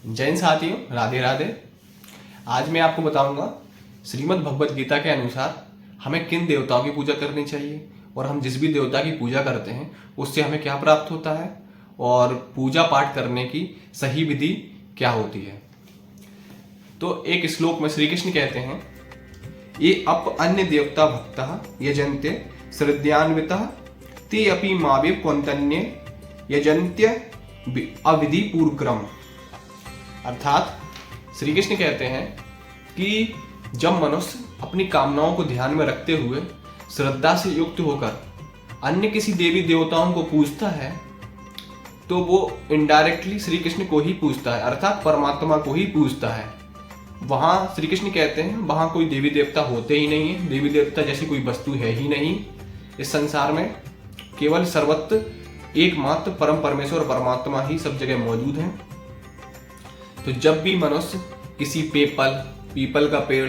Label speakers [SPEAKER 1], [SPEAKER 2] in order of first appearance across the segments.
[SPEAKER 1] जैन साथियों, राधे राधे। आज मैं आपको बताऊंगा श्रीमद् भगवत गीता के अनुसार हमें किन देवताओं की पूजा करनी चाहिए और हम जिस भी देवता की पूजा करते हैं उससे हमें क्या प्राप्त होता है और पूजा पाठ करने की सही विधि क्या होती है। तो एक श्लोक में श्री कृष्ण कहते हैं, ये अप अन्य देवता भक्ता यजन्ते श्रद्धान्विता ते अपि मावे कौंतन्य यजन्त्य अविधि पूर्वक्रम। अर्थात श्री कृष्ण कहते हैं कि जब मनुष्य अपनी कामनाओं को ध्यान में रखते हुए श्रद्धा से युक्त होकर अन्य किसी देवी देवताओं को पूजता है तो वो इनडायरेक्टली श्री कृष्ण को ही पूजता है, अर्थात परमात्मा को ही पूजता है। वहां श्री कृष्ण कहते हैं वहां कोई देवी देवता होते ही नहीं है, देवी देवता जैसी कोई वस्तु है ही नहीं इस संसार में। केवल सर्वत्र एकमात्र परम परमेश्वर परमात्मा ही सब जगह मौजूद है। तो जब भी मनुष्य किसी पीपल का पेड़,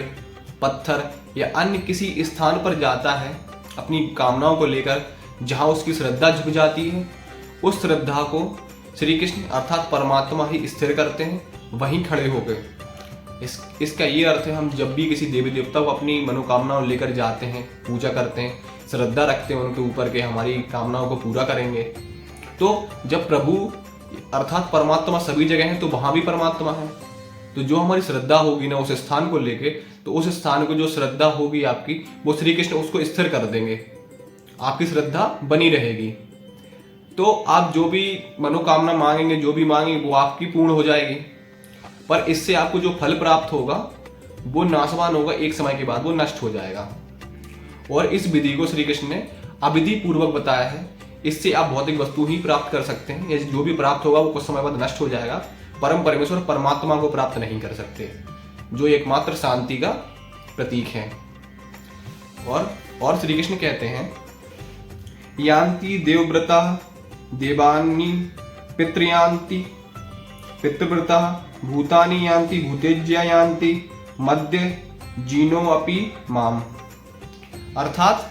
[SPEAKER 1] पत्थर या अन्य किसी स्थान पर जाता है अपनी कामनाओं को लेकर, जहां उसकी श्रद्धा झुक जाती है, उस श्रद्धा को श्री कृष्ण अर्थात परमात्मा ही स्थिर करते हैं, वहीं खड़े हो गए। इसका ये अर्थ है, हम जब भी किसी देवी देवता को अपनी मनोकामनाओं लेकर जाते हैं, पूजा करते हैं, श्रद्धा रखते हैं उनके ऊपर के हमारी कामनाओं को पूरा करेंगे, तो जब प्रभु अर्थात परमात्मा सभी जगह है तो वहां भी परमात्मा है। तो जो हमारी श्रद्धा होगी ना उस स्थान को लेके, तो उस स्थान को जो श्रद्धा होगी आपकी, वो श्री कृष्ण उसको स्थिर कर देंगे, आपकी श्रद्धा बनी रहेगी। तो आप जो भी मनोकामना मांगेंगे, जो भी मांगेंगे, वो आपकी पूर्ण हो जाएगी। पर इससे आपको जो फल प्राप्त होगा वो नाशवान होगा, एक समय के बाद वो नष्ट हो जाएगा। और इस विधि को श्री कृष्ण ने अविधि पूर्वक बताया है। इससे आप भौतिक वस्तु ही प्राप्त कर सकते हैं, या जो भी प्राप्त होगा वो कुछ समय बाद नष्ट हो जाएगा। परम परमेश्वर परमात्मा को प्राप्त नहीं कर सकते, जो एकमात्र शांति का प्रतीक है। और श्री कृष्ण कहते हैं, यान्ति देवव्रता देवानी पितृयान्ति पितृव्रता भूतानि यान्ति भूतेज्या यान्ति मध्य जीनो अपि माम। अर्थात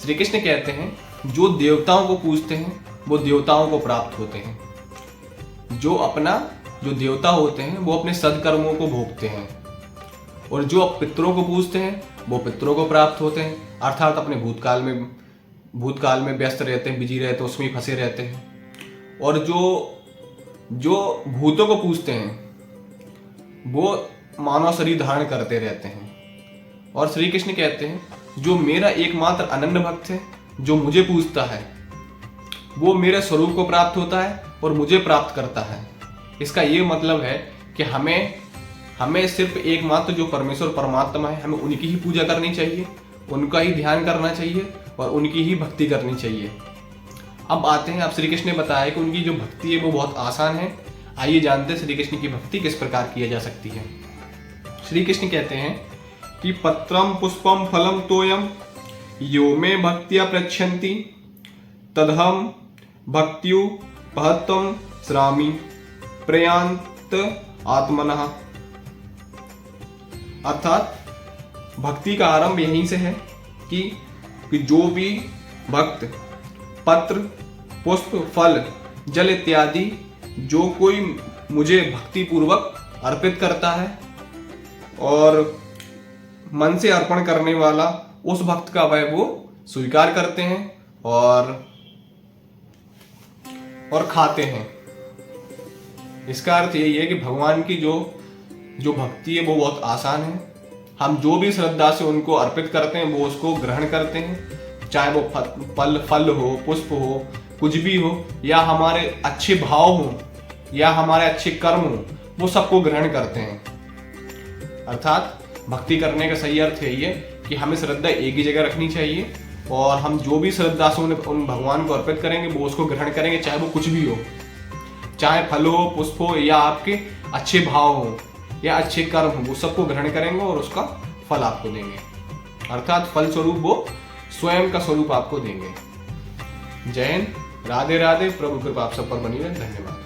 [SPEAKER 1] श्री कृष्ण कहते हैं, जो देवताओं को पूजते हैं वो देवताओं को प्राप्त होते हैं। जो देवता होते हैं वो अपने सदकर्मों को भोगते हैं, और जो पितरों को पूजते हैं वो पितरों को प्राप्त होते हैं, अर्थात अपने भूतकाल में व्यस्त रहते हैं, बिजी रहते हैं, उसमें ही फंसे रहते हैं। और जो भूतों को पूजते हैं वो मानव शरीर धारण करते रहते हैं। और श्री कृष्ण कहते हैं, जो मेरा एकमात्र अनन्य भक्त है, जो मुझे पूजता है, वो मेरे स्वरूप को प्राप्त होता है और मुझे प्राप्त करता है। इसका ये मतलब है कि हमें सिर्फ एकमात्र जो परमेश्वर परमात्मा है, हमें उनकी ही पूजा करनी चाहिए, उनका ही ध्यान करना चाहिए और उनकी ही भक्ति करनी चाहिए। अब आते हैं, अब श्री कृष्ण ने बताया कि उनकी जो भक्ति है वो बहुत आसान है। आइए जानते हैं श्री कृष्ण की भक्ति किस प्रकार की जा सकती है। श्री कृष्ण कहते हैं कि पत्रम पुष्पम फलम तोयम यो मे भक्तिया प्रच्छन्ति तदहम भक्त्यु महत्तम श्रामी प्रयांत आत्मनः। अर्थात भक्ति का आरंभ यहीं से है कि जो भी भक्त पत्र, पुष्प, फल, जल इत्यादि जो कोई मुझे भक्ति पूर्वक अर्पित करता है और मन से अर्पण करने वाला उस भक्त का वह वो स्वीकार करते हैं और खाते हैं। इसका अर्थ यही है कि भगवान की जो भक्ति है वो बहुत आसान है। हम जो भी श्रद्धा से उनको अर्पित करते हैं वो उसको ग्रहण करते हैं, चाहे वो फल हो, पुष्प हो, कुछ भी हो, या हमारे अच्छे भाव हो या हमारे अच्छे कर्म हो, वो सबको ग्रहण करते हैं। अर्थात भक्ति करने का सही अर्थ यही है कि हमें श्रद्धा एक ही जगह रखनी चाहिए और हम जो भी श्रद्धा से उन भगवान को अर्पित करेंगे वो उसको ग्रहण करेंगे, चाहे वो कुछ भी हो, चाहे फल हो, पुष्प हो, या आपके अच्छे भाव हो या अच्छे कर्म हो, वो सबको ग्रहण करेंगे और उसका फल आपको देंगे। अर्थात फल स्वरूप वो स्वयं का स्वरूप आपको देंगे। जय हिंद, राधे राधे। प्रभु कृपा आप सब पर बनी रहे। धन्यवाद।